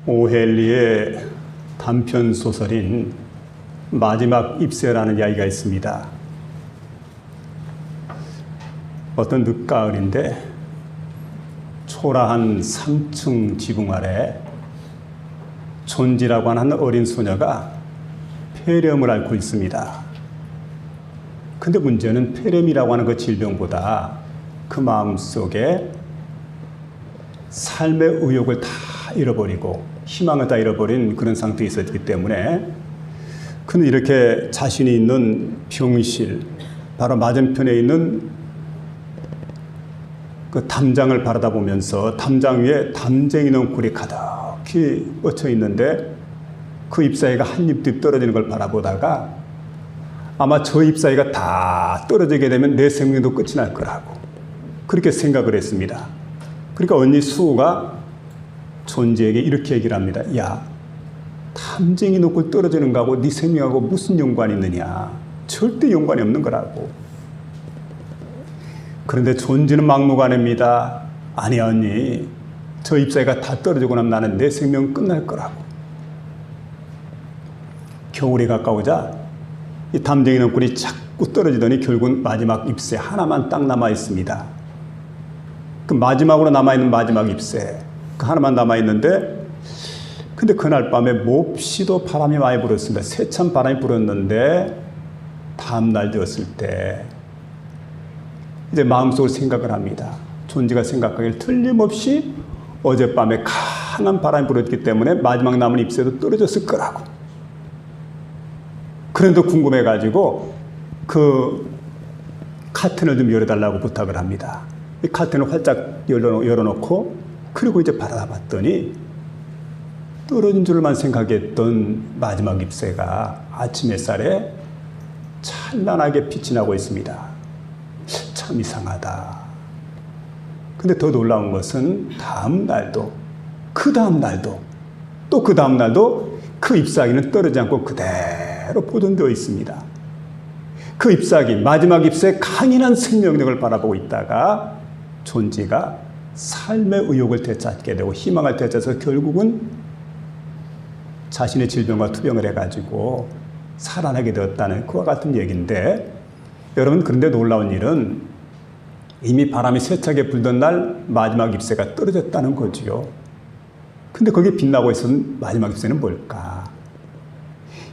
오헬리의 단편 소설인 마지막 입새라는 이야기가 있습니다. 어떤 늦가을인데 초라한 3층 지붕 아래 존지라고 하는 어린 소녀가 폐렴을 앓고 있습니다. 근데 문제는 폐렴이라고 하는 그 질병보다 그 마음속에 삶의 의욕을 다 잃어버리고 희망을 다 잃어버린 그런 상태에 있었기 때문에 그는 이렇게 자신이 있는 병실 바로 맞은편에 있는 그 담장을 바라다보면서 담장 위에 담쟁이 넝쿨이 가득히 뻗쳐 있는데 그 잎사귀가 한 잎 떨어지는 걸 바라보다가 아마 저 잎사귀가 다 떨어지게 되면 내 생명도 끝이 날 거라고 그렇게 생각을 했습니다. 그러니까 언니 수호가 존재에게 이렇게 얘기를 합니다. 야, 담쟁이 넝쿨 떨어지는 거하고 네 생명하고 무슨 연관이 있느냐. 절대 연관이 없는 거라고. 그런데 존재는 막무가내입니다. 아니야 언니, 저 잎사귀가 다 떨어지고 나면 나는 내 생명은 끝날 거라고. 겨울이 가까우자 이 담쟁이 넝쿨이 자꾸 떨어지더니 결국 마지막 잎새 하나만 딱 남아 있습니다. 그 마지막으로 남아있는 마지막 잎새 그 하나만 남아있는데 근데 그날 밤에 몹시도 바람이 많이 불었습니다. 세찬 바람이 불었는데 다음날 되었을 때 이제 마음속으로 생각을 합니다. 존재가 생각하기를 틀림없이 어젯밤에 강한 바람이 불었기 때문에 마지막 남은 잎새도 떨어졌을 거라고. 그런데 궁금해가지고 그 카튼을 좀 열어달라고 부탁을 합니다. 이 카튼을 활짝 열어놓고 그리고 이제 바라봤더니 떨어진 줄만 생각했던 마지막 잎새가 아침 햇살에 찬란하게 빛이 나고 있습니다. 참 이상하다. 근데 더 놀라운 것은 다음 날도 그 다음 날도 또 그 다음 날도 그 잎사귀는 떨어지지 않고 그대로 보존되어 있습니다. 그 잎사귀 마지막 잎새의 강인한 생명력을 바라보고 있다가 존재가 삶의 의욕을 되찾게 되고 희망을 되찾아서 결국은 자신의 질병과 투병을 해가지고 살아나게 되었다는 그와 같은 얘기인데 여러분 그런데 놀라운 일은 이미 바람이 세차게 불던 날 마지막 잎새가 떨어졌다는 거지요. 근데 거기에 빛나고 있었던 마지막 잎새는 뭘까?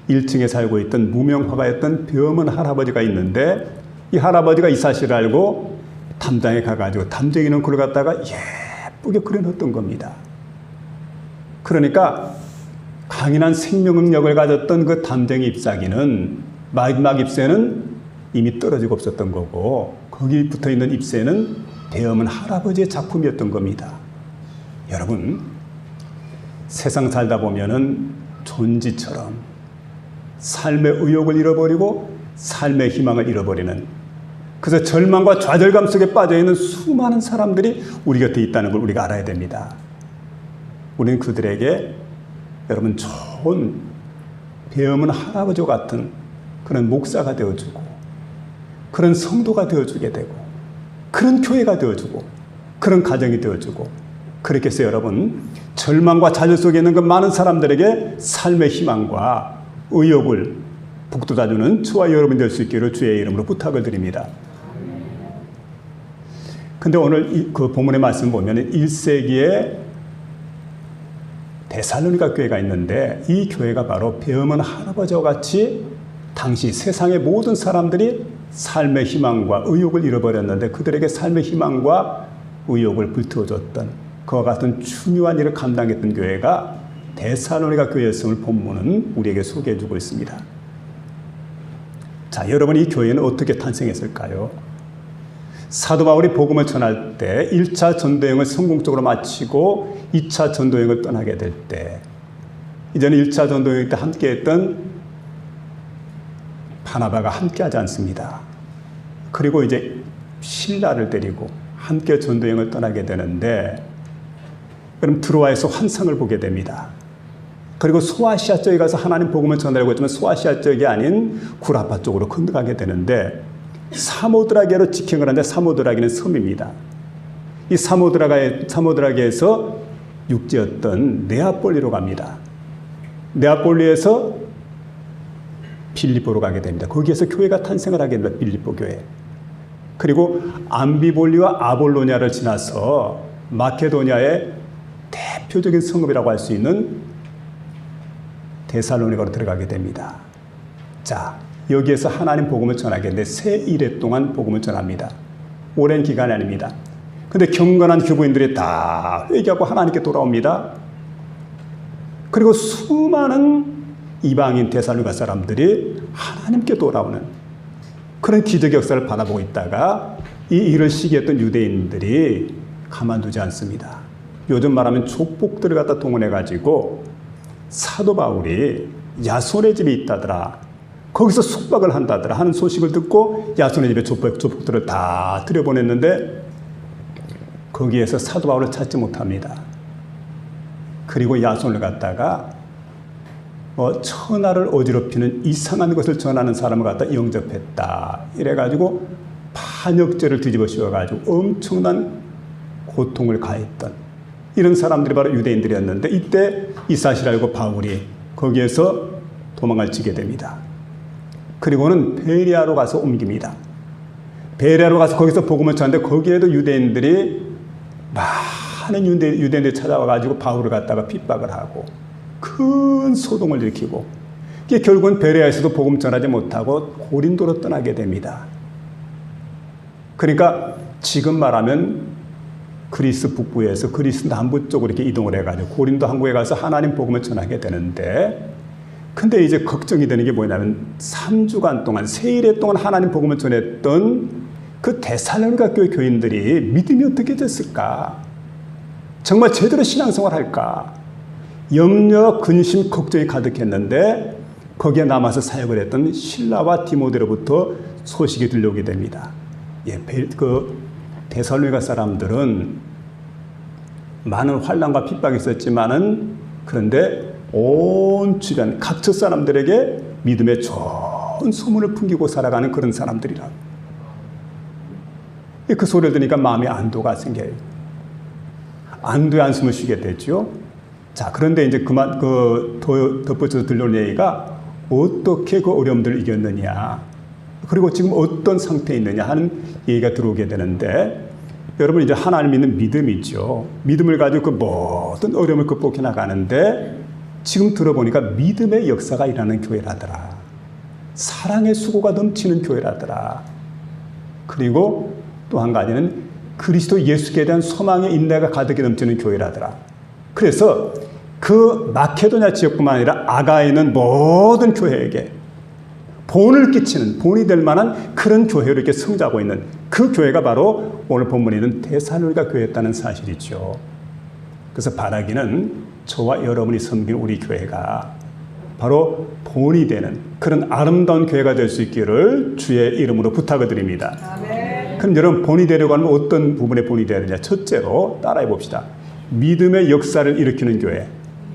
1층에 살고 있던 무명화가였던 병원 할아버지가 있는데 이 할아버지가 이 사실을 알고 담장에 가가지고 담쟁이 넝쿨을 갖다가 예쁘게 그려놓았던 겁니다. 그러니까 강인한 생명력을 가졌던 그 담쟁이 잎사귀는 마지막 잎새는 이미 떨어지고 없었던 거고 거기 붙어있는 잎새는 대어문 할아버지의 작품이었던 겁니다. 여러분 세상 살다 보면은 존지처럼 삶의 의욕을 잃어버리고 삶의 희망을 잃어버리는 그래서 절망과 좌절감 속에 빠져있는 수많은 사람들이 우리 곁에 있다는 걸 우리가 알아야 됩니다. 우리는 그들에게 여러분 좋은 배움은 할아버지와 같은 그런 목사가 되어주고 그런 성도가 되어주게 되고 그런 교회가 되어주고 그런 가정이 되어주고 그렇게 해서 여러분 절망과 좌절 속에 있는 그 많은 사람들에게 삶의 희망과 의욕을 북돋아주는 저와 여러분 될 수 있기를 주의 이름으로 부탁을 드립니다. 근데 오늘 그 본문의 말씀 보면 1세기에 데살로니가 교회가 있는데 이 교회가 바로 배움은 할아버지와 같이 당시 세상의 모든 사람들이 삶의 희망과 의욕을 잃어버렸는데 그들에게 삶의 희망과 의욕을 불태워줬던 그와 같은 중요한 일을 감당했던 교회가 데살로니가 교회였음을 본문은 우리에게 소개해주고 있습니다. 자, 여러분 이 교회는 어떻게 탄생했을까요? 사도 바울이 복음을 전할 때 1차 전도여행을 성공적으로 마치고 2차 전도여행을 떠나게 될 때 이제는 1차 전도여행 때 함께했던 바나바가 함께하지 않습니다. 그리고 이제 실라를 데리고 함께 전도여행을 떠나게 되는데 그럼 드로아에서 환상을 보게 됩니다. 그리고 소아시아 쪽에 가서 하나님 복음을 전하려고 했지만 소아시아 쪽이 아닌 구라파 쪽으로 건너가게 되는데 사모드라게로 직행을 하는데 사모드라게는 섬입니다. 이 사모드라게에서 육지였던 네아폴리로 갑니다. 네아폴리에서 빌립보로 가게 됩니다. 거기에서 교회가 탄생을 하게 됩니다. 빌립보 교회. 그리고 암비볼리와 아볼로니아를 지나서 마케도니아의 대표적인 성읍이라고 할 수 있는 데살로니가로 들어가게 됩니다. 자, 여기에서 하나님 복음을 전하겠는데 새 일회 동안 복음을 전합니다. 오랜 기간이 아닙니다. 근데 경건한 교부인들이 다 회개하고 하나님께 돌아옵니다. 그리고 수많은 이방인 데살로니가 사람들이 하나님께 돌아오는 그런 기적 역사를 바라보고 있다가 이 일을 시기했던 유대인들이 가만두지 않습니다. 요즘 말하면 족복들을 갖다 동원해가지고 사도 바울이 야손의 집에 있다더라, 거기서 숙박을 한다더라 하는 소식을 듣고 야손의 집에 족복들을 다 들여보냈는데 거기에서 사도 바울을 찾지 못합니다. 그리고 야손을 갖다가 천하를 어지럽히는 이상한 것을 전하는 사람을 갖다 영접했다. 이래가지고 반역죄를 뒤집어 씌워가지고 엄청난 고통을 가했던 이런 사람들이 바로 유대인들이었는데 이때 이 사실을 알고 바울이 거기에서 도망을 치게 됩니다. 그리고는 베레아로 가서 옮깁니다. 베레아로 가서 거기서 복음을 전하는데 거기에도 유대인들이 많은 유대인들이 찾아와가지고 바울을 갖다가 핍박을 하고 큰 소동을 일으키고 결국은 베레아에서도 복음 전하지 못하고 고린도로 떠나게 됩니다. 그러니까 지금 말하면 그리스 북부에서 그리스 남부 쪽으로 이렇게 이동을 해가지고 고린도 항구에 가서 하나님 복음을 전하게 되는데 근데 이제 걱정이 되는 게 뭐냐면 3주간 동안 세일회 동안 하나님 복음을 전했던 그 데살로니가 교회 교인들이 믿음이 어떻게 됐을까? 정말 제대로 신앙생활 할까? 염려, 근심, 걱정이 가득했는데 거기에 남아서 사역을 했던 실라와 디모데로부터 소식이 들려오게 됩니다. 그 데살로니가 사람들은 많은 환난과 핍박이 있었지만은 그런데 온 주변 각처 사람들에게 믿음의 좋은 소문을 풍기고 살아가는 그런 사람들이라고. 그 소리를 들으니까 마음에 안도가 생겨요. 안도의 한숨을 쉬게 되죠. 자, 그런데 이제 덧붙여서 들려온 얘기가 어떻게 그 어려움들을 이겼느냐, 그리고 지금 어떤 상태에 있느냐 하는 얘기가 들어오게 되는데, 여러분 이제 하나님 믿는 믿음이죠. 믿음을 가지고 그 모든 어려움을 극복해 나가는데 지금 들어보니까 믿음의 역사가 일어나는 교회라더라. 사랑의 수고가 넘치는 교회라더라. 그리고 또 한 가지는 그리스도 예수께 대한 소망의 인내가 가득히 넘치는 교회라더라. 그래서 그 마케도냐 지역뿐만 아니라 아가에 있는 모든 교회에게 본을 끼치는, 본이 될 만한 그런 교회로 이렇게 성장하고 있는 그 교회가 바로 오늘 본문에 있는 데살로니가 교회였다는 사실이죠. 그래서 바라기는 저와 여러분이 섬긴 우리 교회가 바로 본이 되는 그런 아름다운 교회가 될 수 있기를 주의 이름으로 부탁을 드립니다. 아멘. 그럼 여러분, 본이 되려고 하면 어떤 부분에 본이 되어야 되냐? 첫째로 따라해 봅시다. 믿음의 역사를 일으키는 교회.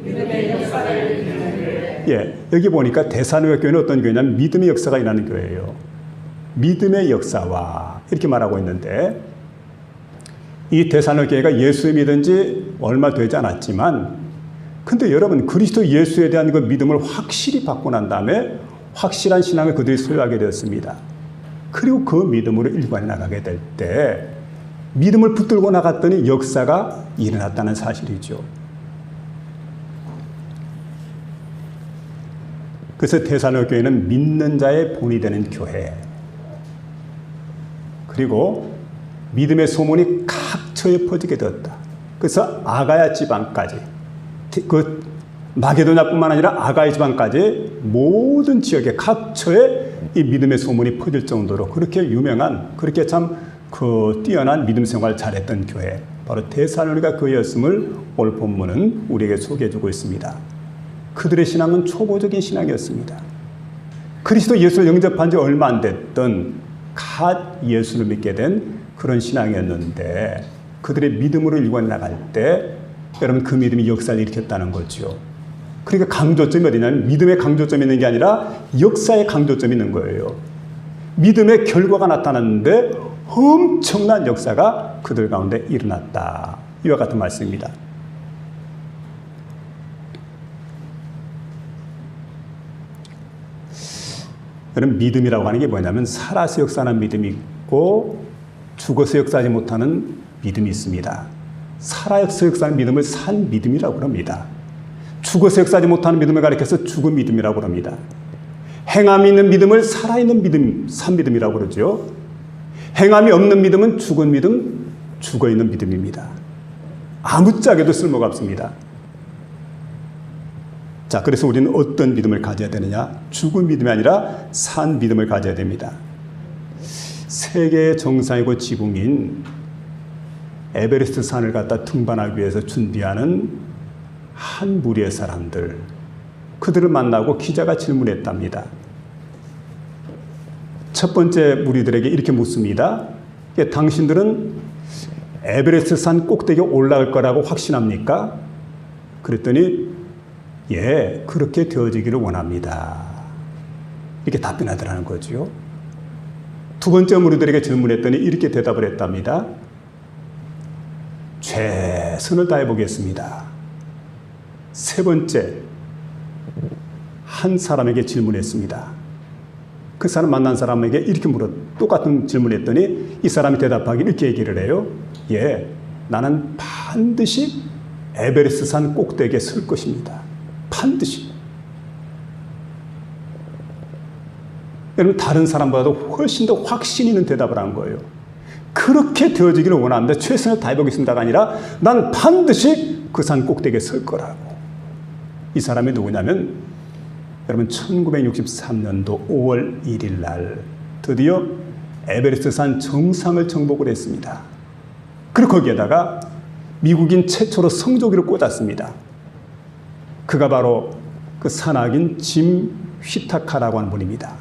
믿음의 역사를 일으키는 교회. 여기 보니까 데살로니가 교회는 어떤 교회냐면 믿음의 역사가 일어나는 교회예요. 믿음의 역사와 이렇게 말하고 있는데, 이 데살로니가 교회가 예수를 믿은 지 얼마 되지 않았지만, 근데 여러분 그리스도 예수에 대한 그 믿음을 확실히 받고 난 다음에 확실한 신앙을 그들이 소유하게 되었습니다. 그리고 그 믿음으로 일관해 나가게 될 때 믿음을 붙들고 나갔더니 역사가 일어났다는 사실이죠. 그래서 데살로니가 교회는 믿는 자의 본이 되는 교회, 그리고 믿음의 소문이 각처에 퍼지게 되었다. 그래서 아가야 지방까지, 그 마게도냐뿐만 아니라 아가야 지방까지 모든 지역에 각처에 이 믿음의 소문이 퍼질 정도로 그렇게 유명한, 그렇게 참 뛰어난 믿음 생활을 잘했던 교회, 바로 데살로니가 교회였음을 오늘 본문은 우리에게 소개해주고 있습니다. 그들의 신앙은 초보적인 신앙이었습니다. 그리스도 예수를 영접한 지 얼마 안 됐던 갓 예수를 믿게 된 그런 신앙이었는데, 그들의 믿음으로 일관해 나갈 때 여러분 그 믿음이 역사를 일으켰다는 거죠. 그러니까 강조점이 어디냐면 믿음의 강조점이 있는 게 아니라 역사의 강조점이 있는 거예요. 믿음의 결과가 나타났는데 엄청난 역사가 그들 가운데 일어났다. 이와 같은 말씀입니다. 여러분, 믿음이라고 하는 게 뭐냐면 살아서 역사하는 믿음이 있고 죽어서 역사하지 못하는 믿음이 있습니다. 살아서 역사하는 믿음을 산 믿음이라고 합니다. 죽어서 역사하지 못하는 믿음을 가리켜서 죽은 믿음이라고 합니다. 행함이 있는 믿음을 살아있는 믿음, 산 믿음이라고 그러죠. 행함이 없는 믿음은 죽은 믿음, 죽어있는 믿음입니다. 아무짝에도 쓸모가 없습니다. 자, 그래서 우리는 어떤 믿음을 가져야 되느냐? 죽은 믿음이 아니라 산 믿음을 가져야 됩니다. 세계의 정상이고 지붕인 에베레스트 산을 갖다 등반하기 위해서 준비하는 한 무리의 사람들, 그들을 만나고 기자가 질문했답니다. 첫 번째 무리들에게 이렇게 묻습니다. 당신들은 에베레스트 산 꼭대기에 올라갈 거라고 확신합니까? 그랬더니 예, 그렇게 되어지기를 원합니다. 이렇게 답변하더라는 거죠. 두 번째 무리들에게 질문했더니 이렇게 대답을 했답니다. 최선을 다해 보겠습니다. 세 번째, 한 사람에게 질문했습니다. 그 사람 만난 사람에게 이렇게 똑같은 질문했더니 이 사람이 대답하기 이렇게 얘기를 해요. 예, 나는 반드시 에베레스트 산 꼭대기에 설 것입니다. 반드시. 여러분, 다른 사람보다도 훨씬 더 확신 있는 대답을 한 거예요. 그렇게 되어지기를 원합니다. 최선을 다해보겠습니다가 아니라 난 반드시 그 산 꼭대기에 설 거라고. 이 사람이 누구냐면 여러분 1963년도 5월 1일 날 드디어 에베레스트 산 정상을 정복을 했습니다. 그리고 거기에다가 미국인 최초로 성조기를 꽂았습니다. 그가 바로 그 산악인 짐 휘타카라고 하는 분입니다.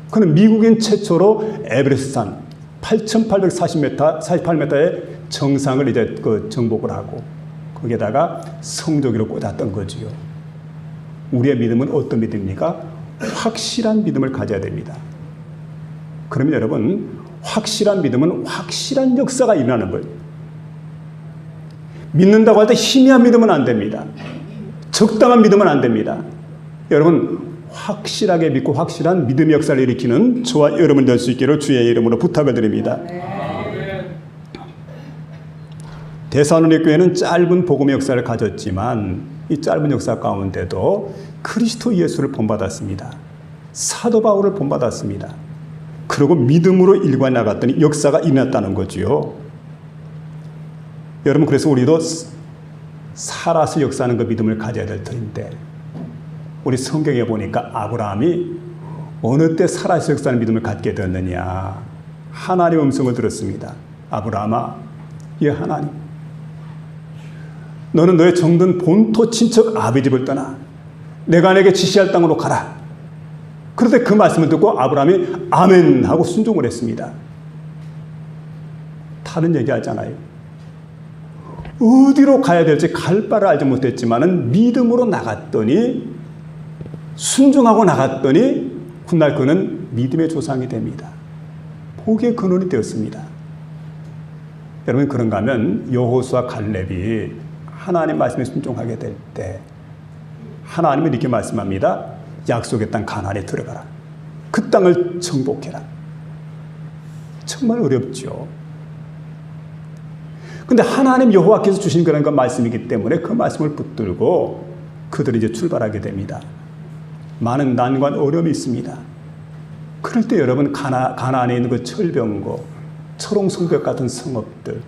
그는 미국인 최초로 에베레스트 산 8,840m, 48m의 정상을 이제 정복을 하고 거기에다가 성조기를 꽂았던 거지요. 우리의 믿음은 어떤 믿음입니까? 확실한 믿음을 가져야 됩니다. 그러면 여러분, 확실한 믿음은 확실한 역사가 일어나는 거예요. 믿는다고 할 때 희미한 믿음은 안 됩니다. 적당한 믿음은 안 됩니다. 여러분, 확실하게 믿고 확실한 믿음의 역사를 일으키는 저와 여러분 될 수 있기를 주의 이름으로 부탁을 드립니다. 데살로니가 교회는 짧은 복음의 역사를 가졌지만 이 짧은 역사 가운데도 그리스도 예수를 본받았습니다. 사도 바울을 본받았습니다. 그리고 믿음으로 일관해 나갔더니 역사가 일어났다는 거지요. 여러분, 그래서 우리도 살아서 역사하는 그 믿음을 가져야 될 터인데 우리 성경에 보니까 아브라함이 어느 때 살아서 역사하는 믿음을 갖게 되었느냐. 하나님의 음성을 들었습니다. 아브라함아, 예 하나님, 너는 너의 정든 본토 친척 아비 집을 떠나 내가 내게 지시할 땅으로 가라. 그런데 그 말씀을 듣고 아브라함이 아멘 하고 순종을 했습니다. 다른 얘기 하잖아요. 어디로 가야 될지 갈 바를 알지 못했지만은 믿음으로 나갔더니 순종하고 나갔더니 훗날 그는 믿음의 조상이 됩니다. 복의 근원이 되었습니다. 여러분, 그런가 하면 여호수아 갈렙이 하나님 말씀에 순종하게 될 때 하나님은 이렇게 말씀합니다. 약속의 땅 가나안에 들어가라. 그 땅을 정복해라. 정말 어렵죠. 근데 하나님 여호와께서 주신 그런 그 말씀이기 때문에 그 말씀을 붙들고 그들이 이제 출발하게 됩니다. 많은 난관 어려움이 있습니다. 그럴 때 여러분 가나안에 있는 그 철병고, 초롱성벽 같은 성읍들,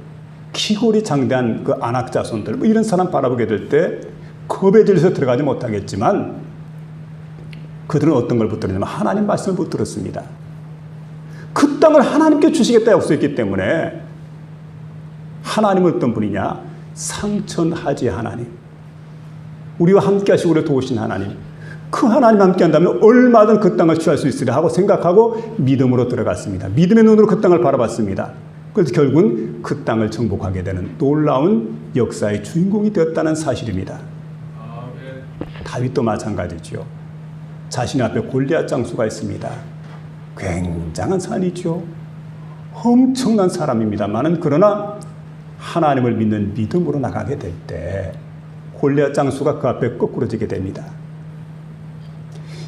키골이 장대한 그 안악 자손들, 뭐 이런 사람 바라보게 될 때 겁에 질려서 들어가지 못하겠지만 그들은 어떤 걸 붙들었냐면 하나님 말씀을 붙들었습니다. 그 땅을 하나님께 주시겠다 약속했기 때문에 하나님은 어떤 분이냐? 상천하지 하나님, 우리와 함께 하시고 우리를 도우신 하나님, 그 하나님 함께 한다면 얼마든 그 땅을 취할 수 있으리라 하고 생각하고 믿음으로 들어갔습니다. 믿음의 눈으로 그 땅을 바라봤습니다. 그래서 결국은 그 땅을 정복하게 되는 놀라운 역사의 주인공이 되었다는 사실입니다. 다윗도 마찬가지죠. 자신 앞에 골리앗 장수가 있습니다. 굉장한 산이죠. 엄청난 사람입니다만은 그러나 하나님을 믿는 믿음으로 나가게 될 때 골리앗 장수가 그 앞에 거꾸러지게 됩니다.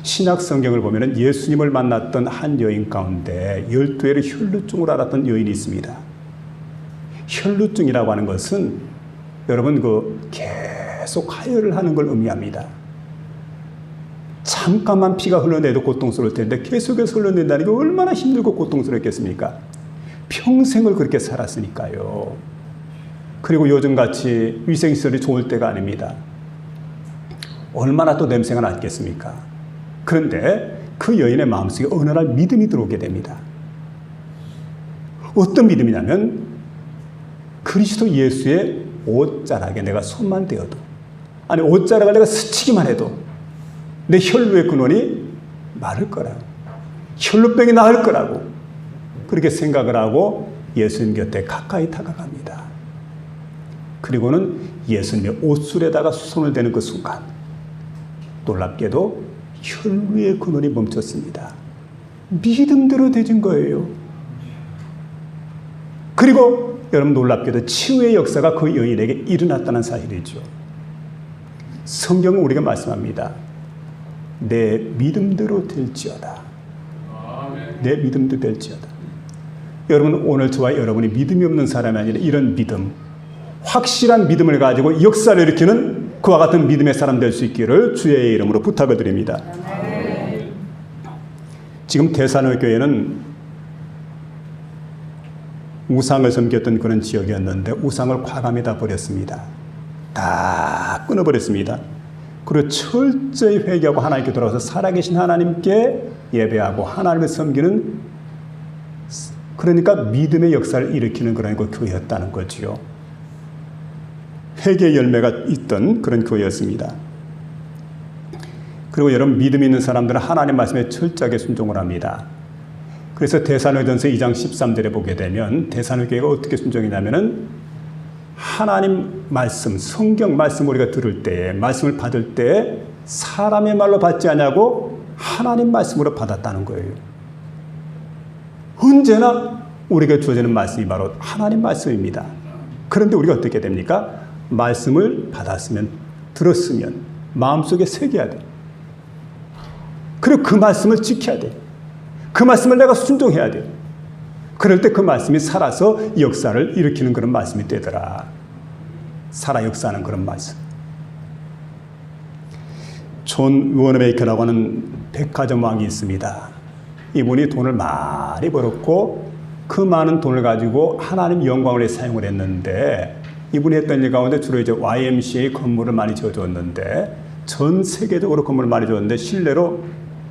신약 성경을 보면 예수님을 만났던 한 여인 가운데 12회를 혈루증으로 앓았던 여인이 있습니다. 혈루증이라고 하는 것은 여러분 계속 하혈을 하는 걸 의미합니다. 잠깐만 피가 흘러내도 고통스러울 텐데 계속해서 흘러낸다는 게 얼마나 힘들고 고통스럽겠습니까? 평생을 그렇게 살았으니까요. 그리고 요즘같이 위생시설이 좋을 때가 아닙니다. 얼마나 또 냄새가 났겠습니까? 그런데 그 여인의 마음속에 어느 날 믿음이 들어오게 됩니다. 어떤 믿음이냐면 그리스도 예수의 옷자락에 내가 손만 대어도, 아니 옷자락을 내가 스치기만 해도 내 혈루의 근원이 마를 거라고, 혈루병이 나을 거라고 그렇게 생각을 하고 예수님 곁에 가까이 다가갑니다. 그리고는 예수님의 옷술에다가 손을 대는 그 순간 놀랍게도 혈루의 근원이 멈췄습니다. 믿음대로 되진 거예요. 그리고 여러분 놀랍게도 치유의 역사가 그 여인에게 일어났다는 사실이죠. 성경은 우리가 말씀합니다. 내 믿음대로 될지어다. 내 믿음대로 될지어다. 여러분 오늘 저와 여러분이 믿음이 없는 사람이 아니라 이런 믿음, 확실한 믿음을 가지고 역사를 일으키는 그와 같은 믿음의 사람 될 수 있기를 주의 이름으로 부탁을 드립니다. 지금 데살로니가 교회는 우상을 섬겼던 그런 지역이었는데 우상을 과감히 다 버렸습니다. 다 끊어버렸습니다. 그리고 철저히 회개하고 하나님께 돌아와서 살아계신 하나님께 예배하고 하나님을 섬기는, 그러니까 믿음의 역사를 일으키는 그런 교회였다는 거지요. 회개의 열매가 있던 그런 교회였습니다. 그리고 여러분 믿음 있는 사람들은 하나님 말씀에 철저하게 순종을 합니다. 그래서 데살로니가전서 2장 13절에 보게 되면 데살로니가 교회가 어떻게 순종이냐면은 하나님 말씀, 성경 말씀 우리가 들을 때, 말씀을 받을 때 사람의 말로 받지 않냐고 하나님 말씀으로 받았다는 거예요. 언제나 우리가 주어지는 말씀이 바로 하나님 말씀입니다. 그런데 우리가 어떻게 됩니까? 말씀을 받았으면, 들었으면 마음속에 새겨야 돼. 그리고 그 말씀을 지켜야 돼. 그 말씀을 내가 순종해야 돼. 그럴 때 그 말씀이 살아서 역사를 일으키는 그런 말씀이 되더라. 살아 역사하는 그런 말씀. 존 워너베이커라고 하는 백화점 왕이 있습니다. 이분이 돈을 많이 벌었고 그 많은 돈을 가지고 하나님 영광을 위해 사용을 했는데, 이분이 했던 일 가운데 주로 이제 YMCA 건물을 많이 지어줬는데, 전 세계적으로 건물을 많이 지었는데 실내로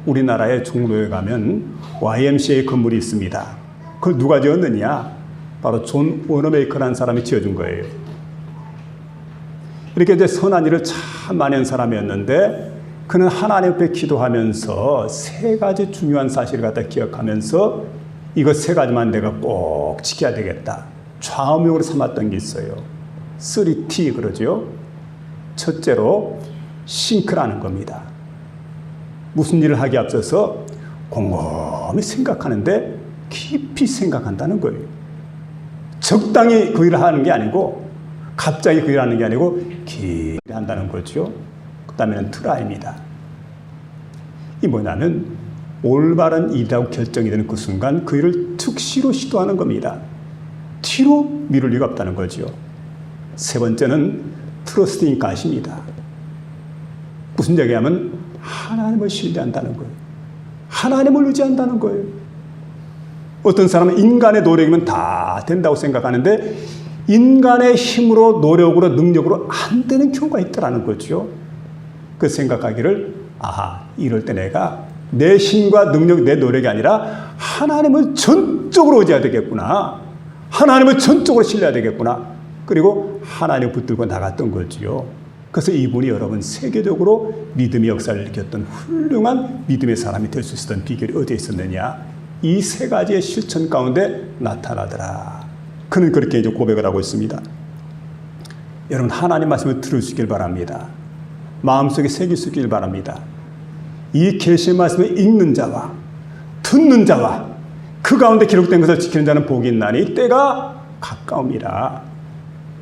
우리나라의 종로에 가면 YMCA 건물이 있습니다. 그걸 누가 지었느냐? 바로 존 워너베이커라는 사람이 지어준 거예요. 이렇게 이제 선한 일을 참 많이 한 사람이었는데, 그는 하나님 앞에 기도하면서 세 가지 중요한 사실을 갖다 기억하면서 이거 세 가지만 내가 꼭 지켜야 되겠다. 좌우명으로 삼았던 게 있어요. 3T 그러죠. 첫째로 싱크라는 겁니다. 무슨 일을 하기에 앞서서 곰곰이 생각하는데 깊이 생각한다는 거예요. 적당히 그 일을 하는 게 아니고 갑자기 그 일을 하는 게 아니고 깊이 한다는 거죠. 그 다음에는 트라이입니다. 이 뭐냐면 올바른 일이라고 결정이 되는 그 순간 그 일을 특시로 시도하는 겁니다. 티로 미룰 리가 없다는 거죠. 세 번째는 트러스팅 갓입니다. 무슨 얘기하면 하나님을 신뢰한다는 거예요. 하나님을 의지한다는 거예요. 어떤 사람은 인간의 노력이면 다 된다고 생각하는데 인간의 힘으로 노력으로 능력으로 안 되는 경우가 있다는 거죠. 그 생각하기를 이럴 때 내가 내 힘과 능력, 내 노력이 아니라 하나님을 전적으로 의지해야 되겠구나. 하나님을 전적으로 신뢰해야 되겠구나. 그리고 하나님을 붙들고 나갔던 거지요. 그래서 이분이 여러분 세계적으로 믿음의 역사를 일으켰던 훌륭한 믿음의 사람이 될 수 있었던 비결이 어디에 있었느냐? 이 세 가지의 실천 가운데 나타나더라. 그는 그렇게 이제 고백을 하고 있습니다. 여러분 하나님 말씀을 들을 수 있길 바랍니다. 마음속에 새길 수 있길 바랍니다. 이 계시의 말씀을 읽는 자와 듣는 자와 그 가운데 기록된 것을 지키는 자는 복이 있나니 때가 가까움이라.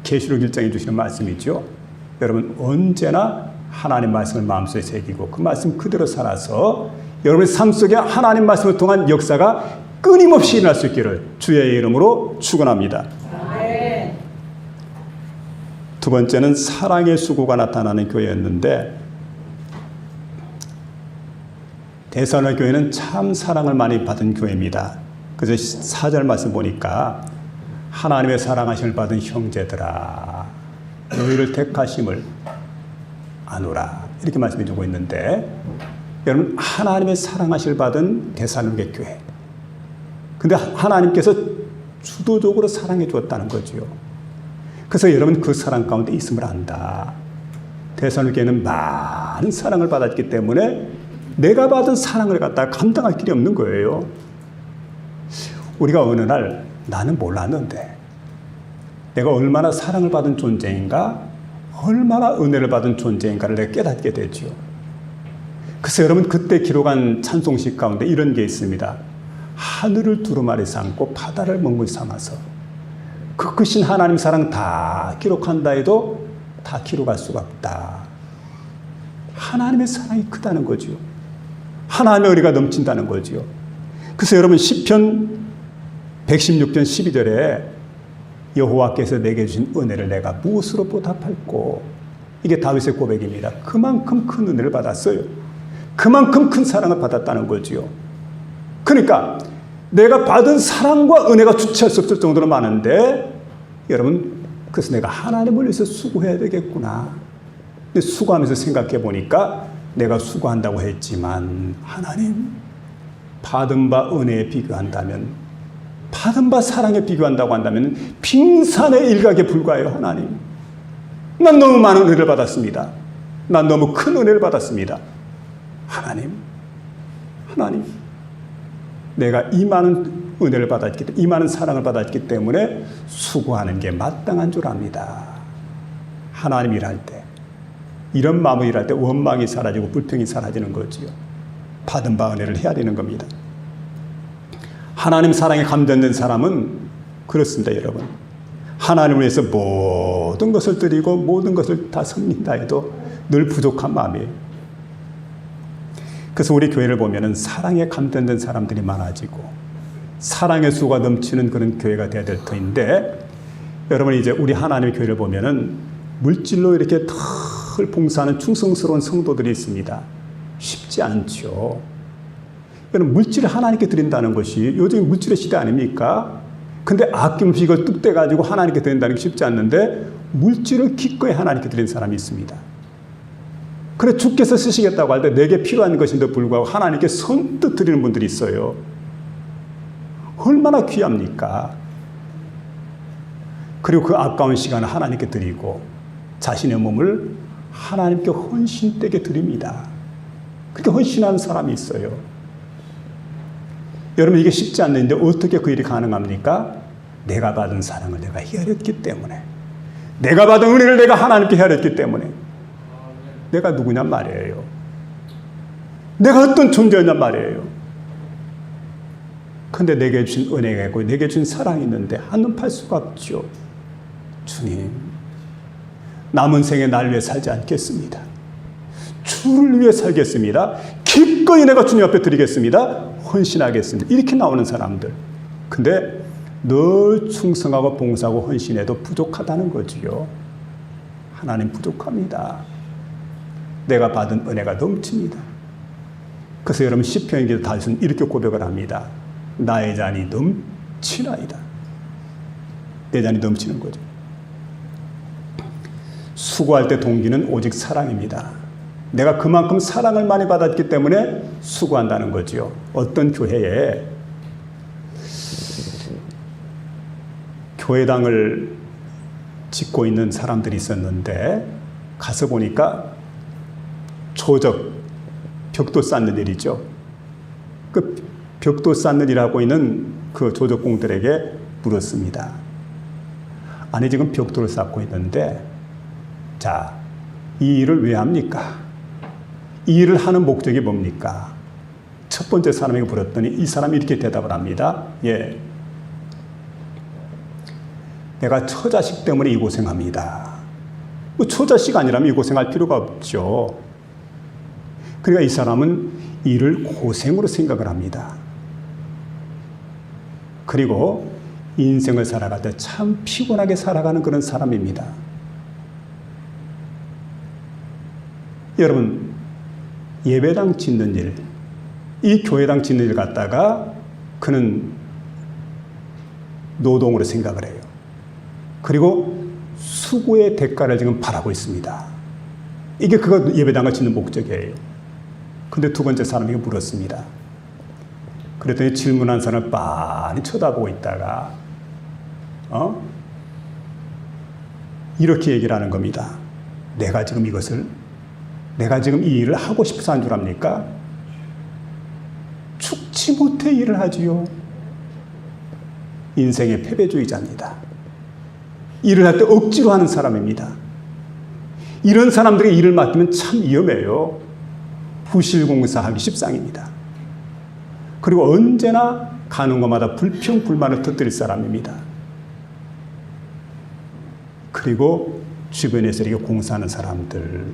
계시록 1장에 주시는 말씀이죠. 여러분 언제나 하나님 말씀을 마음속에 새기고 그 말씀 그대로 살아서 여러분의 삶 속에 하나님 말씀을 통한 역사가 끊임없이 일어날 수 있기를 주의 이름으로 축원합니다. 두 번째는 사랑의 수고가 나타나는 교회였는데, 데살로니가 교회는 참 사랑을 많이 받은 교회입니다. 그래서 4절 말씀 보니까 하나님의 사랑하심을 받은 형제들아 너희를 택하심을 아노라 이렇게 말씀해 주고 있는데, 여러분 하나님의 사랑하심을 받은 데살로니가 교회, 근데 하나님께서 주도적으로 사랑해 주었다는 거지요. 그래서 여러분 그 사랑 가운데 있음을 안다. 데살로니가는 많은 사랑을 받았기 때문에 내가 받은 사랑을 갖다가 감당할 길이 없는 거예요. 우리가 어느 날 나는 몰랐는데 내가 얼마나 사랑을 받은 존재인가, 얼마나 은혜를 받은 존재인가를 내가 깨닫게 되죠. 그래서 여러분 그때 기록한 찬송식 가운데 이런 게 있습니다. 하늘을 두루마리 삼고 바다를 먹물 삼아서 그 크신 하나님 사랑 다 기록한다 해도 다 기록할 수가 없다. 하나님의 사랑이 크다는 거죠. 하나님의 은혜가 넘친다는 거죠. 그래서 여러분 시편 116편 12절에 여호와께서 내게 주신 은혜를 내가 무엇으로 보답할꼬, 이게 다윗의 고백입니다. 그만큼 큰 은혜를 받았어요. 그만큼 큰 사랑을 받았다는 거지요. 그러니까 내가 받은 사랑과 은혜가 주체할 수 없을 정도로 많은데, 여러분 그래서 내가 하나님을 위해서 수고해야 되겠구나. 근데 수고하면서 생각해 보니까 내가 수고한다고 했지만 하나님 받은 바 은혜에 비교한다면, 받은 바 사랑에 비교한다고 한다면 빙산의 일각에 불과해요. 하나님, 난 너무 많은 은혜를 받았습니다. 난 너무 큰 은혜를 받았습니다. 하나님 내가 이 많은 은혜를 받았기 때문에, 이 많은 사랑을 받았기 때문에 수고하는 게 마땅한 줄 압니다. 하나님 일할 때, 이런 마음을 일할 때 원망이 사라지고 불평이 사라지는 거지요. 받은 바 은혜를 해야 되는 겁니다. 하나님 사랑에 감전된 사람은 그렇습니다. 여러분, 하나님을 위해서 모든 것을 드리고 모든 것을 다 섬긴다 해도 늘 부족한 마음이에요. 그래서 우리 교회를 보면은 사랑에 감전된 사람들이 많아지고 사랑의 수가 넘치는 그런 교회가 되어야 될 터인데, 여러분 이제 우리 하나님의 교회를 보면은 물질로 이렇게 늘 봉사하는 충성스러운 성도들이 있습니다. 쉽지 않죠. 여러분 물질을 하나님께 드린다는 것이 요즘 물질의 시대 아닙니까? 근데 아낌없이 이걸 뚝 떼가지고 하나님께 드린다는 게 쉽지 않는데, 물질을 기꺼이 하나님께 드린 사람이 있습니다. 그래 주께서 쓰시겠다고 할 때 내게 필요한 것인데 불구하고 하나님께 선뜻 드리는 분들이 있어요. 얼마나 귀합니까? 그리고 그 아까운 시간을 하나님께 드리고 자신의 몸을 하나님께 헌신되게 드립니다. 그렇게 헌신하는 사람이 있어요. 여러분 이게 쉽지 않는데 어떻게 그 일이 가능합니까? 내가 받은 사랑을 내가 헤아렸기 때문에, 내가 받은 은혜를 내가 하나님께 헤아렸기 때문에. 내가 누구냔 말이에요. 내가 어떤 존재였냔 말이에요. 근데 내게 주신 은혜가 있고 내게 주신 사랑이 있는데 한눈 팔 수가 없죠. 주님, 남은 생에 날 위해 살지 않겠습니다. 주를 위해 살겠습니다. 기꺼이 내가 주님 앞에 드리겠습니다. 헌신하겠습니다. 이렇게 나오는 사람들. 근데 늘 충성하고 봉사하고 헌신해도 부족하다는 거지요. 하나님 부족합니다. 내가 받은 은혜가 넘칩니다. 그래서 여러분 시편기도 다윗은 이렇게 고백을 합니다. 나의 잔이 넘치나이다. 내 잔이 넘치는 거죠. 수고할 때 동기는 오직 사랑입니다. 내가 그만큼 사랑을 많이 받았기 때문에 수고한다는 거지요. 어떤 교회에 교회당을 짓고 있는 사람들이 있었는데 가서 보니까 조적, 벽돌 쌓는 일이죠. 그 벽돌 쌓는 일 하고 있는 그 조적공들에게 물었습니다. 아니 지금 벽돌을 쌓고 있는데 자, 이 일을 왜 합니까? 이 일을 하는 목적이 뭡니까? 첫 번째 사람에게 물었더니 이 사람이 이렇게 대답을 합니다. 예, 내가 처자식 때문에 이 고생합니다. 뭐 처자식 아니라면 이 고생할 필요가 없죠. 그러니까 이 사람은 일을 고생으로 생각을 합니다. 그리고 인생을 살아갈 때 참 피곤하게 살아가는 그런 사람입니다. 여러분, 예배당 짓는 일, 이 교회당 짓는 일 갖다가 그는 노동으로 생각을 해요. 그리고 수고의 대가를 지금 바라고 있습니다. 이게 그가 예배당을 짓는 목적이에요. 근데 두 번째 사람에게 물었습니다. 그랬더니 질문한 사람을 빤히 쳐다보고 있다가 이렇게 얘기를 하는 겁니다. 내가 지금 이 일을 하고 싶어서 한 줄 압니까? 죽지 못해 일을 하지요. 인생의 패배주의자입니다. 일을 할 때 억지로 하는 사람입니다. 이런 사람들에게 일을 맡기면 참 위험해요. 부실공사하기 십상입니다. 그리고 언제나 가는 곳마다 불평, 불만을 터뜨릴 사람입니다. 그리고 주변에서 이렇게 공사하는 사람들,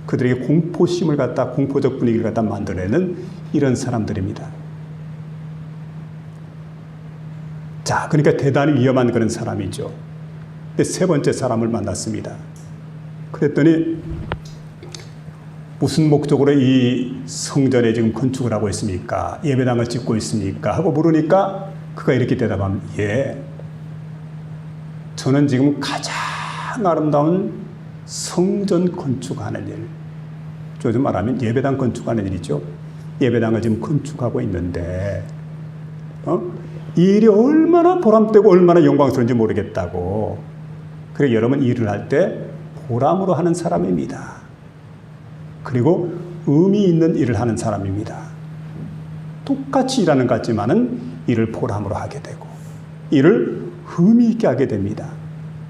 그들에게 공포적 분위기를 갖다 만들어내는 이런 사람들입니다. 자, 그러니까 대단히 위험한 그런 사람이죠. 근데 세 번째 사람을 만났습니다. 그랬더니 무슨 목적으로 이 성전에 지금 건축을 하고 있습니까? 예배당을 짓고 있습니까? 하고 물으니까 그가 이렇게 대답합니다. 예, 저는 지금 가장 아름다운 성전 건축하는 일, 요즘 말하면 예배당 건축하는 일이죠. 예배당을 지금 건축하고 있는데 이 일이 얼마나 보람되고 얼마나 영광스러운지 모르겠다고. 그래서 여러분, 일을 할 때 보람으로 하는 사람입니다. 그리고 의미 있는 일을 하는 사람입니다. 똑같이 일하는 것 같지만은 일을 보람으로 하게 되고 일을 의미 있게 하게 됩니다.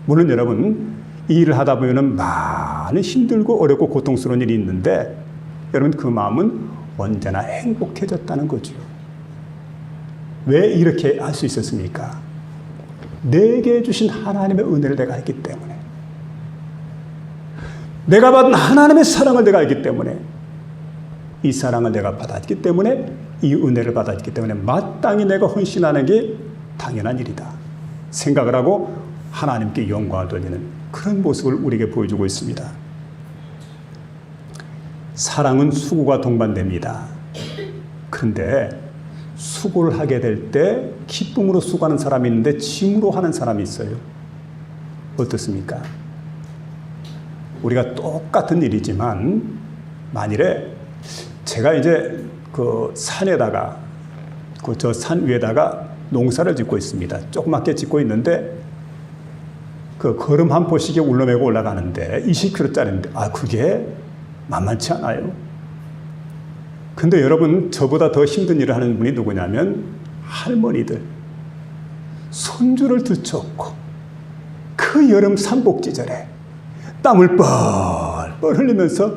물론 여러분, 이 일을 하다 보면은 많은 힘들고 어렵고 고통스러운 일이 있는데 여러분, 그 마음은 언제나 행복해졌다는 거죠. 왜 이렇게 할 수 있었습니까? 내게 주신 하나님의 은혜를 내가 알기 때문에, 내가 받은 하나님의 사랑을 내가 알기 때문에, 이 사랑을 내가 받았기 때문에, 이 은혜를 받았기 때문에 마땅히 내가 헌신하는 게 당연한 일이다 생각을 하고 하나님께 영광을 돌리는 그런 모습을 우리에게 보여주고 있습니다. 사랑은 수고가 동반됩니다. 그런데 수고를 하게 될 때 기쁨으로 수고하는 사람이 있는데 짐으로 하는 사람이 있어요. 어떻습니까? 우리가 똑같은 일이지만 만일에 제가 이제 그 산에다가 저 산 위에다가 농사를 짓고 있습니다. 조그맣게 짓고 있는데 그 걸음 한 포씩에 울러매고 올라가는데 20kg짜리인데 그게 만만치 않아요. 근데 여러분, 저보다 더 힘든 일을 하는 분이 누구냐면 할머니들, 손주를 들쳐업고 그 여름 삼복지절에 땀을 뻘뻘 흘리면서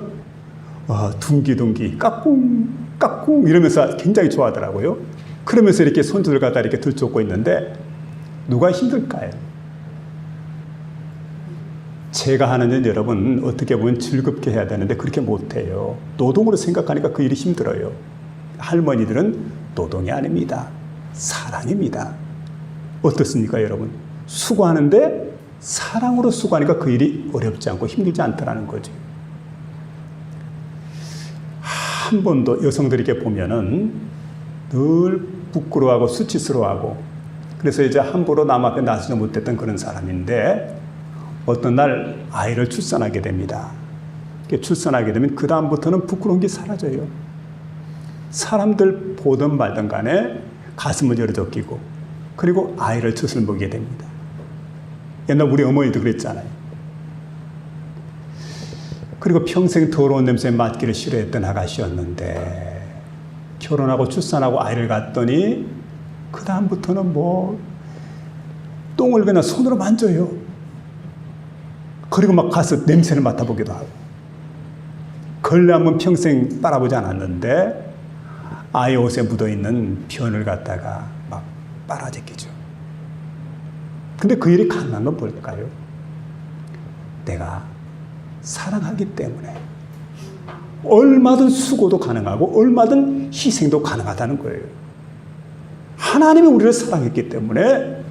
둥기둥기 까꿍 이러면서 굉장히 좋아하더라고요. 그러면서 이렇게 손주들 갖다 이렇게 들쳐업고 있는데 누가 힘들까요? 제가 하는 일 여러분 어떻게 보면 즐겁게 해야 되는데 그렇게 못해요. 노동으로 생각하니까 그 일이 힘들어요. 할머니들은 노동이 아닙니다. 사랑입니다. 어떻습니까 여러분? 수고하는데 사랑으로 수고하니까 그 일이 어렵지 않고 힘들지 않더라는 거죠. 한 번도 여성들에게 보면은 늘 부끄러워하고 수치스러워하고 그래서 이제 함부로 남 앞에 나서지 못했던 그런 사람인데 어떤 날 아이를 출산하게 됩니다. 출산하게 되면 그 다음부터는 부끄러운 게 사라져요. 사람들 보든 말든 간에 가슴을 열어젖히고 그리고 아이를 젖을 먹이게 됩니다. 옛날 우리 어머니도 그랬잖아요. 그리고 평생 더러운 냄새에 맡기를 싫어했던 아가씨였는데 결혼하고 출산하고 아이를 갖더니 그 다음부터는 똥을 그냥 손으로 만져요. 그리고 막 가서 냄새를 맡아보기도 하고. 걸레 한번 평생 빨아보지 않았는데 아이 옷에 묻어있는 변을 갖다가 막 빨아제끼죠. 근데 그 일이 가능한 건 뭘까요? 내가 사랑하기 때문에 얼마든 수고도 가능하고 얼마든 희생도 가능하다는 거예요. 하나님이 우리를 사랑했기 때문에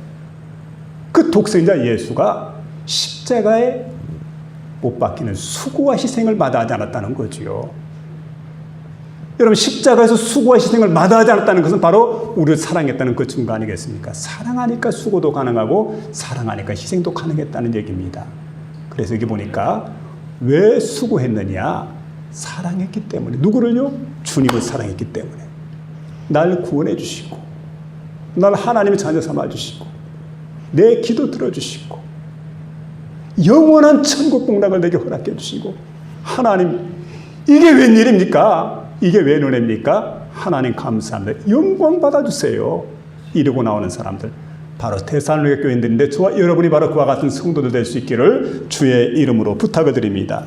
그 독생자 예수가 십자가에 못 박히는 수고와 희생을 마다하지 않았다는 거지요. 여러분, 십자가에서 수고와 희생을 마다하지 않았다는 것은 바로 우리를 사랑했다는 그 증거 아니겠습니까? 사랑하니까 수고도 가능하고 사랑하니까 희생도 가능했다는 얘기입니다. 그래서 여기 보니까 왜 수고했느냐? 사랑했기 때문에. 누구를요? 주님을 사랑했기 때문에. 날 구원해 주시고 날 하나님의 자녀 삼아 주시고 내 기도 들어주시고 영원한 천국 복락을 내게 허락해 주시고. 하나님, 이게 웬일입니까? 이게 왜 은혜입니까? 하나님 감사합니다. 영광 받아주세요. 이러고 나오는 사람들, 바로 데살로니가 교인들인데 저와 여러분이 바로 그와 같은 성도들 될 수 있기를 주의 이름으로 부탁을 드립니다.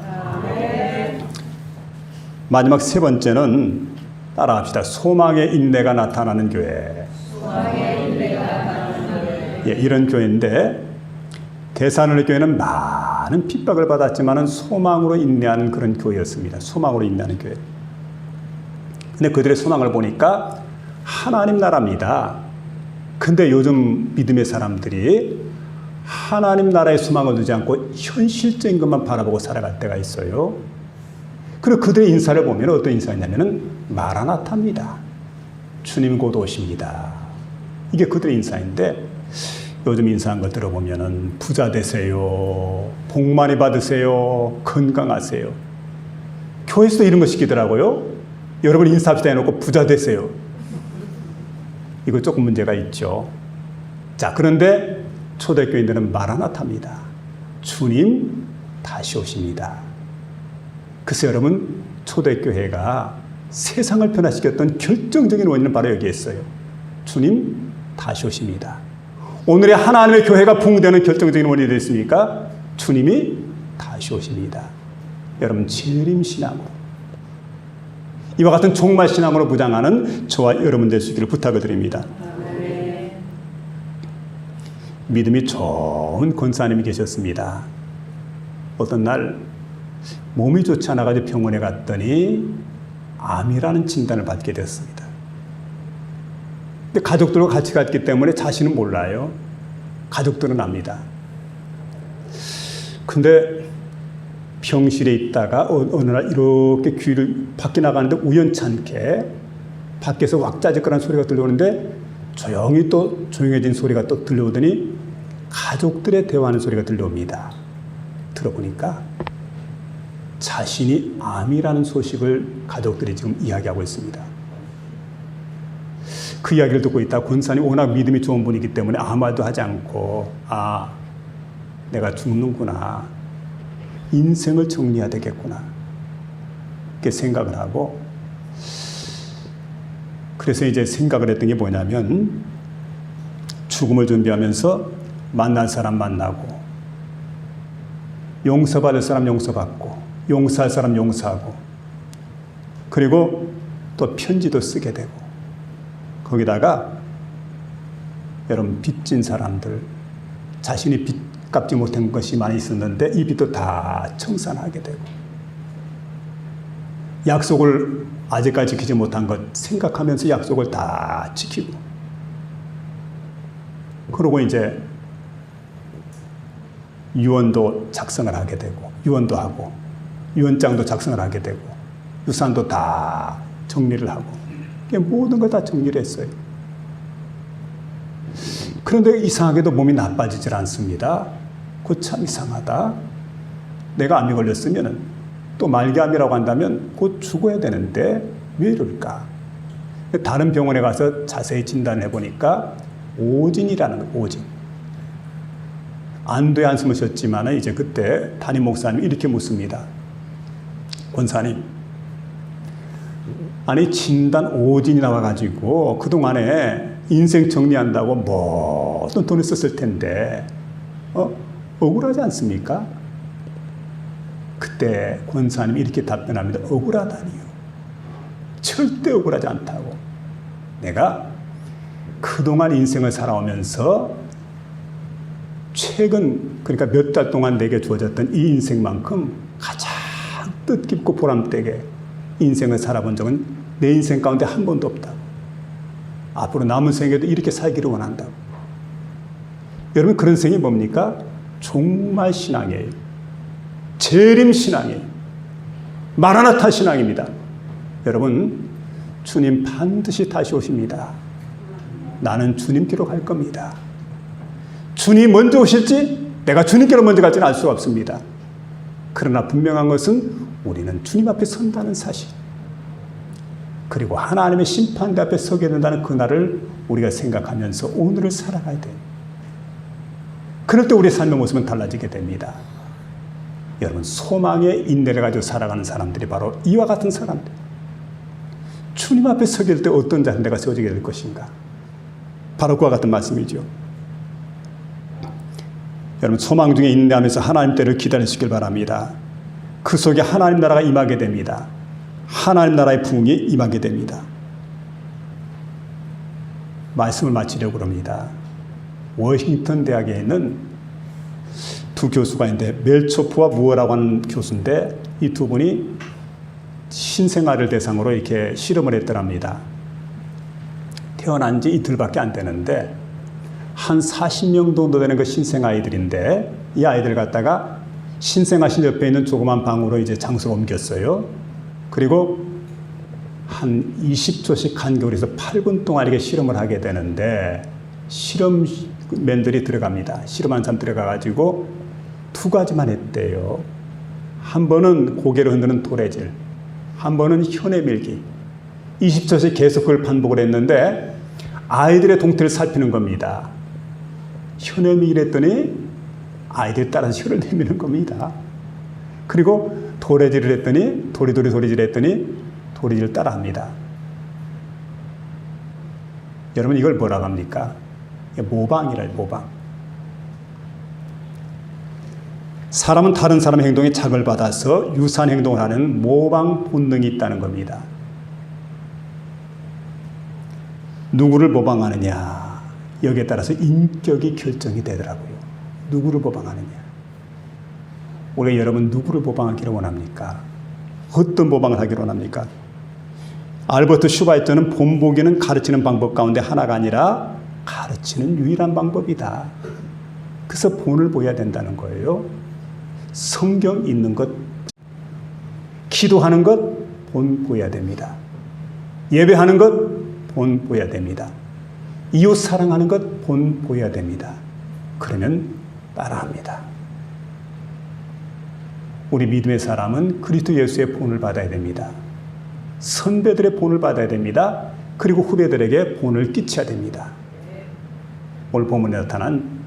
마지막 세 번째는 따라합시다. 소망의 인내가 나타나는 교회. 예, 이런 교회인데 데살로니가 교회는 많은 핍박을 받았지만 소망으로 인내하는 그런 교회였습니다. 소망으로 인내하는 교회. 근데 그들의 소망을 보니까 하나님 나라입니다. 근데 요즘 믿음의 사람들이 하나님 나라의 소망을 두지 않고 현실적인 것만 바라보고 살아갈 때가 있어요. 그리고 그들의 인사를 보면 어떤 인사였냐면은 마라나타입니다. 주님 곧 오십니다. 이게 그들의 인사인데 요즘 인사한 걸 들어보면은 부자 되세요, 복 많이 받으세요, 건강하세요. 교회에서도 이런 거 시키더라고요. 여러분 인사합시다 해놓고 부자 되세요. 이거 조금 문제가 있죠. 자, 그런데 초대교인들은 마라나타입니다. 주님 다시 오십니다. 글쎄 여러분, 초대교회가 세상을 변화시켰던 결정적인 원인은 바로 여기에 있어요. 주님 다시 오십니다. 오늘의 하나님의 교회가 부흥되는 결정적인 원인이 됐습니까? 주님이 다시 오십니다. 여러분, 재림신앙으로 이와 같은 종말신앙으로 무장하는 저와 여러분 될 수 있기를 부탁을 드립니다. 믿음이 좋은 권사님이 계셨습니다. 어떤 날 몸이 좋지 않아가지고 병원에 갔더니 암이라는 진단을 받게 됐습니다. 근데 가족들과 같이 갔기 때문에 자신은 몰라요. 가족들은 압니다. 근데 병실에 있다가 어느 날 이렇게 귀를 밖에 나가는데 우연찮게 밖에서 왁자지껄한 소리가 들려오는데 조용히 또 조용해진 소리가 또 들려오더니 가족들의 대화하는 소리가 들려옵니다. 들어보니까 자신이 암이라는 소식을 가족들이 지금 이야기하고 있습니다. 그 이야기를 듣고 있다 권사님 워낙 믿음이 좋은 분이기 때문에 아무 말도 하지 않고 내가 죽는구나. 인생을 정리해야 되겠구나. 이렇게 생각을 하고 그래서 이제 생각을 했던 게 뭐냐면 죽음을 준비하면서 만날 사람 만나고 용서받을 사람 용서받고 용서할 사람 용서하고 그리고 또 편지도 쓰게 되고 거기다가 여러분 빚진 사람들 자신이 빚 갚지 못한 것이 많이 있었는데 이 빚도 다 청산하게 되고 약속을 아직까지 지키지 못한 것 생각하면서 약속을 다 지키고 그러고 이제 유언도 작성을 하게 되고 유언도 하고 유언장도 작성을 하게 되고 유산도 다 정리를 하고 모든 걸 다 정리를 했어요. 그런데 이상하게도 몸이 나빠지질 않습니다. 그 참 이상하다. 내가 암이 걸렸으면 또 말기암이라고 한다면 곧 죽어야 되는데 왜 이럴까? 다른 병원에 가서 자세히 진단을 해보니까 오진이라는 거, 오진. 안도의 한숨을 쉬었지만 이제 그때 담임 목사님이 이렇게 묻습니다. 권사님, 아니 진단 오진이 나와가지고 그동안에 인생 정리한다고 모든 돈을 썼을 텐데 억울하지 않습니까? 그때 권사님이 이렇게 답변합니다. 억울하다니요. 절대 억울하지 않다고. 내가 그동안 인생을 살아오면서 최근 그러니까 몇 달 동안 내게 주어졌던 이 인생만큼 가장 뜻깊고 보람되게 인생을 살아본 적은 내 인생 가운데 한 번도 없다고. 앞으로 남은 생에도 이렇게 살기를 원한다고. 여러분, 그런 생이 뭡니까? 종말 신앙이에요. 재림 신앙이에요. 마라나타 신앙입니다. 여러분, 주님 반드시 다시 오십니다. 나는 주님께로 갈 겁니다. 주님 먼저 오실지 내가 주님께로 먼저 갈지는 알 수가 없습니다. 그러나 분명한 것은 우리는 주님 앞에 선다는 사실, 그리고 하나님의 심판대 앞에 서게 된다는 그날을 우리가 생각하면서 오늘을 살아가야 돼요. 그럴 때 우리의 삶의 모습은 달라지게 됩니다. 여러분, 소망의 인내를 가지고 살아가는 사람들이 바로 이와 같은 사람들. 주님 앞에 서게 될 때 어떤 자세가 세워지게 될 것인가? 바로 그와 같은 말씀이죠. 여러분, 소망 중에 인내하면서 하나님 때를 기다리시길 바랍니다. 그 속에 하나님 나라가 임하게 됩니다. 하나님 나라의 부흥이 임하게 됩니다. 말씀을 마치려고 합니다. 워싱턴 대학에 있는 두 교수가 있는데, 멜초프와 무어라고 하는 교수인데, 이 두 분이 신생아를 대상으로 이렇게 실험을 했더랍니다. 태어난 지 이틀밖에 안 되는데 한 40명 정도 되는 그 신생아이들인데, 이 아이들 갖다가 신생아실 옆에 있는 조그만 방으로 이제 장소를 옮겼어요. 그리고 한 20초씩 간격으로 8분 동안 이렇게 실험을 하게 되는데, 실험맨들이 들어갑니다. 실험한 사람 들어가가지고 두 가지만 했대요. 한 번은 고개를 흔드는 도래질, 한 번은 혀내 밀기. 20초씩 계속 그걸 반복을 했는데 아이들의 동태를 살피는 겁니다. 혀내 밀기를 했더니 아이들이 따라서 혀를 내미는 겁니다. 그리고 도래질을 했더니 도리도리 소리질을 했더니 도리질을 따라합니다. 여러분, 이걸 뭐라고 합니까? 모방이래요, 모방. 사람은 다른 사람의 행동에 자극을 받아서 유사한 행동을 하는 모방 본능이 있다는 겁니다. 누구를 모방하느냐, 여기에 따라서 인격이 결정이 되더라고요. 누구를 모방하느냐. 우리가 여러분 누구를 모방하기를 원합니까? 어떤 모방을 하기를 원합니까? 알버트 슈바이처는 본보기는 가르치는 방법 가운데 하나가 아니라 가르치는 유일한 방법이다. 그래서 본을 보여야 된다는 거예요. 성경 읽는 것, 기도하는 것, 본 보여야 됩니다. 예배하는 것, 본 보여야 됩니다. 이웃 사랑하는 것, 본 보여야 됩니다. 그러면 따라합니다. 우리 믿음의 사람은 그리스도 예수의 본을 받아야 됩니다. 선배들의 본을 받아야 됩니다. 그리고 후배들에게 본을 끼쳐야 됩니다. 오늘 본문에 나타난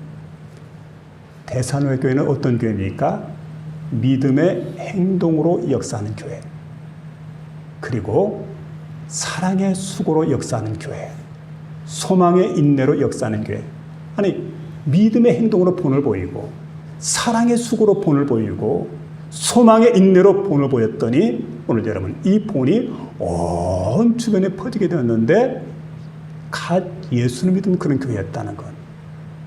데살로니가 교회는 어떤 교회입니까? 믿음의 행동으로 역사하는 교회, 그리고 사랑의 수고로 역사하는 교회, 소망의 인내로 역사하는 교회. 아니, 믿음의 행동으로 본을 보이고 사랑의 수고로 본을 보이고 소망의 인내로 본을 보였더니 오늘 여러분, 이 본이 온 주변에 퍼지게 되었는데 갓 예수를 믿은 그런 교회였다는 것.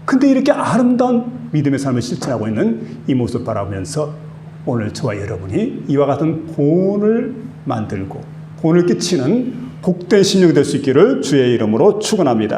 근데 이렇게 아름다운 믿음의 삶을 실천하고 있는 이 모습을 바라보면서 오늘 저와 여러분이 이와 같은 본을 만들고 본을 끼치는 복된 심령이 될 수 있기를 주의 이름으로 축원합니다.